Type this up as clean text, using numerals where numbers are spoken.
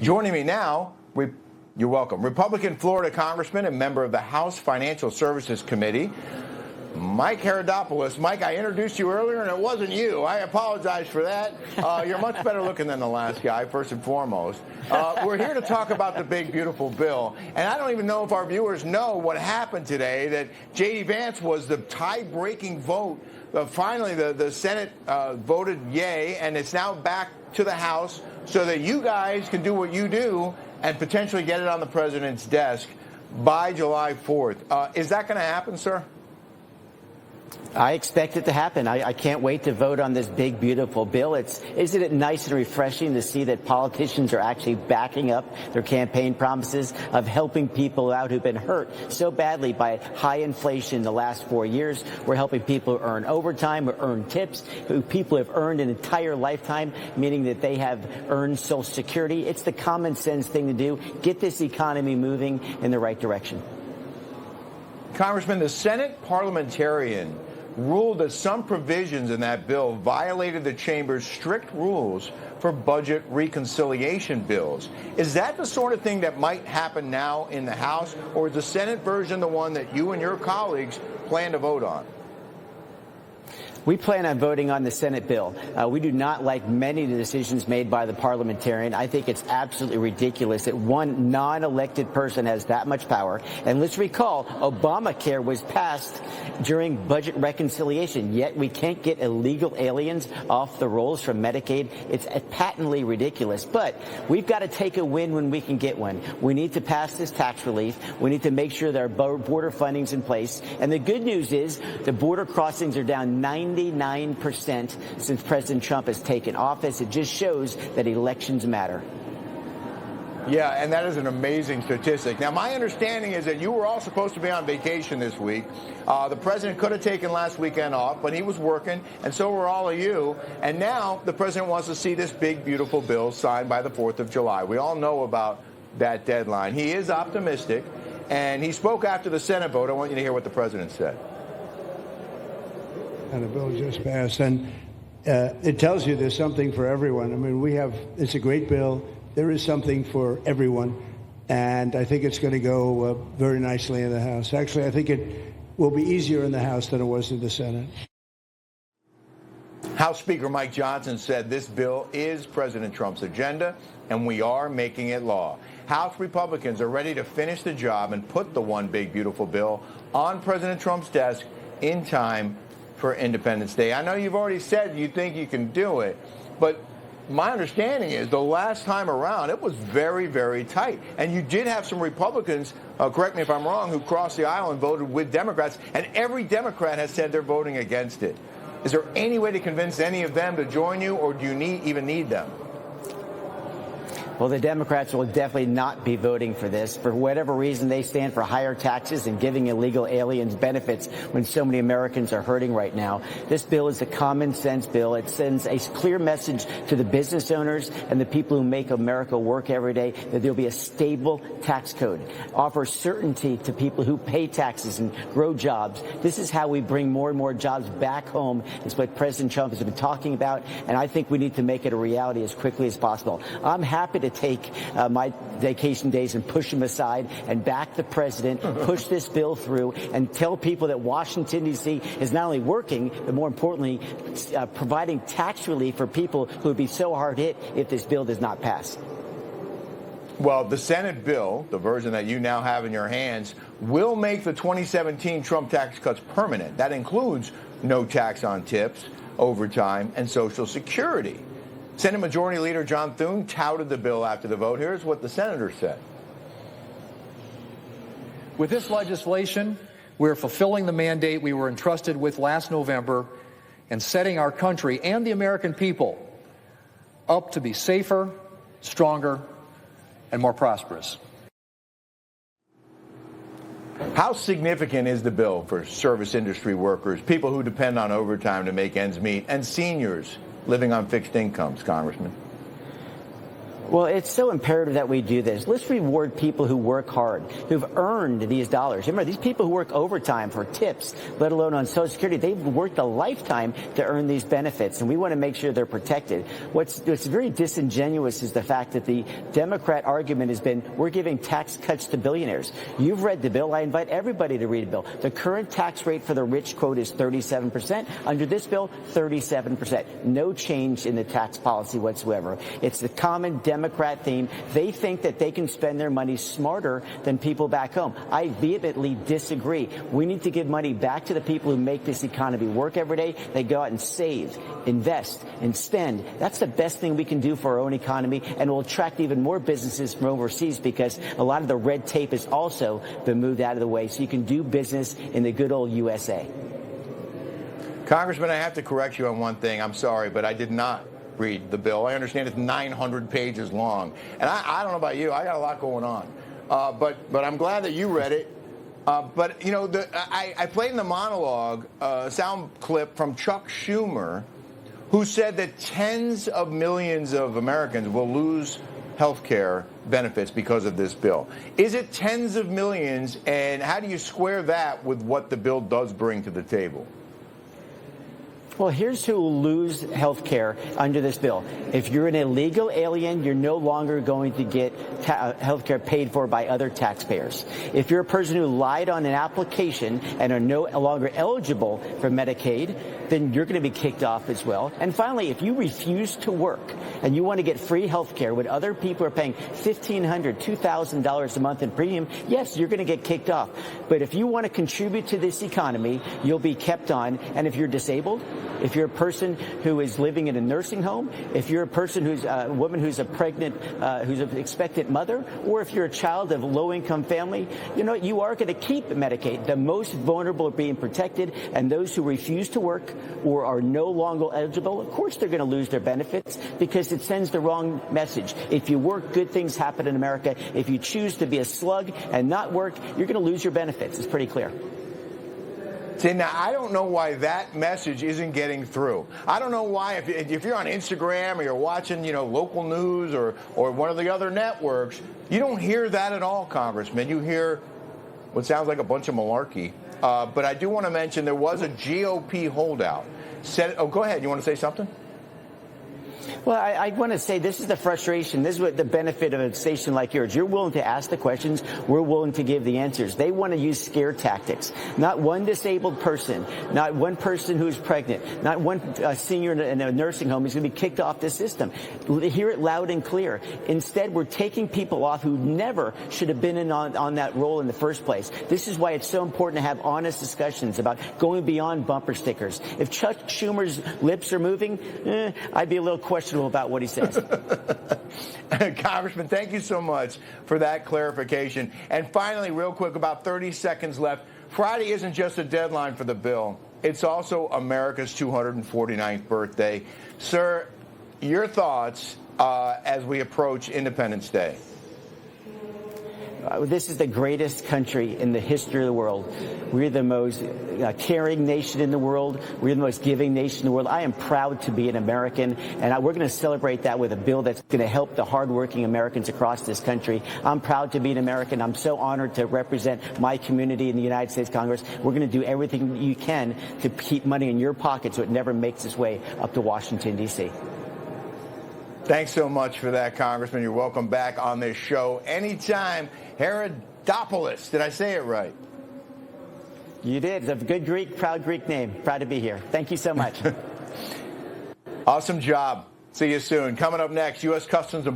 Joining me now, you're welcome, Republican Florida Congressman and member of the House Financial Services Committee, Mike Haridopolos. Mike, I introduced you earlier, and it wasn't you. I apologize for that. You're much better looking than the last guy, first and foremost. We're here to talk about the big, beautiful bill. And I don't even know if our viewers know what happened today, that J.D. Vance was the tie-breaking vote. Finally, the Senate voted yay, and it's now back to the House so that you guys can do what you do and potentially get it on the president's desk by July 4th. Is that going to happen, sir? I expect it to happen. I can't wait to vote on this big, beautiful bill. Isn't it nice and refreshing to see that politicians are actually backing up their campaign promises of helping people out who've been hurt so badly by high inflation in the last 4 years? We're helping people who earn overtime, who earn tips, who people have earned an entire lifetime, meaning that they have earned Social Security. It's the common sense thing to do. Get this economy moving in the right direction. Congressman, the Senate parliamentarian ruled that some provisions in that bill violated the chamber's strict rules for budget reconciliation bills. Is that the sort of thing that might happen now in the House, or is the Senate version the one that you and your colleagues plan to vote on? We plan on voting on the Senate bill. We do not like many of the decisions made by the parliamentarian. I think it's absolutely ridiculous that one non-elected person has that much power. And let's recall, Obamacare was passed during budget reconciliation, yet we can't get illegal aliens off the rolls from Medicaid. It's patently ridiculous. But we've got to take a win when we can get one. We need to pass this tax relief. We need to make sure that our border funding's in place. And the good news is the border crossings are down 99% since President Trump has taken office. It just shows that elections matter. Yeah, and that is an amazing statistic. Now, my understanding is that you were all supposed to be on vacation this week. The president could have taken last weekend off, but he was working, and so were all of you. And now the president wants to see this big, beautiful bill signed by the 4th of July. We all know about that deadline. He is optimistic, and he spoke after the Senate vote. I want you to hear what the president said. And the bill just passed, and it tells you there's something for everyone. I mean, it's a great bill. There is something for everyone, and I think it's going to go very nicely in the House. Actually, I think it will be easier in the House than it was in the Senate. House Speaker Mike Johnson said this bill is President Trump's agenda, and we are making it law. House Republicans are ready to finish the job and put the one big, beautiful bill on President Trump's desk in time for Independence Day. I know you've already said you think you can do it, but my understanding is the last time around it was very, very tight. And you did have some Republicans, correct me if I'm wrong, who crossed the aisle and voted with Democrats, and every Democrat has said they're voting against it. Is there any way to convince any of them to join you, or do you even need them? Well, the Democrats will definitely not be voting for this. For whatever reason, they stand for higher taxes and giving illegal aliens benefits when so many Americans are hurting right now. This bill is a common sense bill. It sends a clear message to the business owners and the people who make America work every day that there'll be a stable tax code, offers certainty to people who pay taxes and grow jobs. This is how we bring more and more jobs back home. It's what President Trump has been talking about, and I think we need to make it a reality as quickly as possible. I'm happy to take my vacation days and push them aside and back the president, push this bill through, and tell people that Washington, D.C. is not only working, but more importantly, providing tax relief for people who would be so hard hit if this bill does not pass. Well, the Senate bill, the version that you now have in your hands, will make the 2017 Trump tax cuts permanent. That includes no tax on tips, overtime, and Social Security. Senate Majority Leader John Thune touted the bill after the vote. Here's what the senator said. With this legislation, we're fulfilling the mandate we were entrusted with last November and setting our country and the American people up to be safer, stronger, and more prosperous. How significant is the bill for service industry workers, people who depend on overtime to make ends meet, and seniors living on fixed incomes, Congressman? Well, it's so imperative that we do this. Let's reward people who work hard, who've earned these dollars. Remember, these people who work overtime for tips, let alone on Social Security, they've worked a lifetime to earn these benefits, and we want to make sure they're protected. What's very disingenuous is the fact that the Democrat argument has been, we're giving tax cuts to billionaires. You've read the bill. I invite everybody to read the bill. The current tax rate for the rich, quote, is 37%. Under this bill, 37%. No change in the tax policy whatsoever. It's the common Democrat theme. They think that they can spend their money smarter than people back home. I vehemently disagree. We need to give money back to the people who make this economy work every day. They go out and save, invest, and spend. That's the best thing we can do for our own economy, and will attract even more businesses from overseas, because a lot of the red tape has also been moved out of the way, so you can do business in the good old USA. Congressman, I have to correct you on one thing. I'm sorry, but I did not read the bill. I understand it's 900 pages long. And I don't know about you. I got a lot going on. But I'm glad that you read it. But, you know, I played in the monologue a sound clip from Chuck Schumer, who said that tens of millions of Americans will lose health care benefits because of this bill. Is it tens of millions, and how do you square that with what the bill does bring to the table? Well, here's who will lose health care under this bill. If you're an illegal alien, you're no longer going to get health care paid for by other taxpayers. If you're a person who lied on an application and are no longer eligible for Medicaid, then you're going to be kicked off as well. And finally, if you refuse to work and you want to get free health care when other people are paying $1,500, $2,000 a month in premium, yes, you're going to get kicked off. But if you want to contribute to this economy, you'll be kept on. And if you're disabled, if you're a person who is living in a nursing home, if you're a person who's a woman who's a pregnant, who's an expectant mother, or if you're a child of a low-income family, you know, you are going to keep Medicaid. The most vulnerable are being protected, and those who refuse to work or are no longer eligible, of course they're going to lose their benefits, because it sends the wrong message. If you work, good things happen in America. If you choose to be a slug and not work, you're going to lose your benefits. It's pretty clear. See, now, I don't know why that message isn't getting through. I don't know why, if you're on Instagram or you're watching, you know, local news or one of the other networks, you don't hear that at all, Congressman. You hear what sounds like a bunch of malarkey. But I do want to mention there was a GOP holdout. Go ahead. You want to say something? Well, I want to say this is the frustration. This is what the benefit of a station like yours. You're willing to ask the questions. We're willing to give the answers. They want to use scare tactics. Not one disabled person, not one person who's pregnant, not one senior in a nursing home is going to be kicked off the system. Hear it loud and clear. Instead, we're taking people off who never should have been on that role in the first place. This is why it's so important to have honest discussions about going beyond bumper stickers. If Chuck Schumer's lips are moving, I'd be a little questionable about what he says. Congressman, thank you so much for that clarification. And finally, real quick, about 30 seconds left. Friday isn't just a deadline for the bill. It's also America's 249th birthday. Sir, your thoughts as we approach Independence Day? This is the greatest country in the history of the world. We're the most caring nation in the world. We're the most giving nation in the world. I am proud to be an American, and we're going to celebrate that with a bill that's going to help the hardworking Americans across this country. I'm proud to be an American. I'm so honored to represent my community in the United States Congress. We're going to do everything you can to keep money in your pocket so it never makes its way up to Washington, D.C. Thanks so much for that, Congressman. You're welcome back on this show anytime. Haridopolos. Did I say it right? You did. It's a good Greek, proud Greek name. Proud to be here. Thank you so much. Awesome job. See you soon. Coming up next, U.S. Customs and Border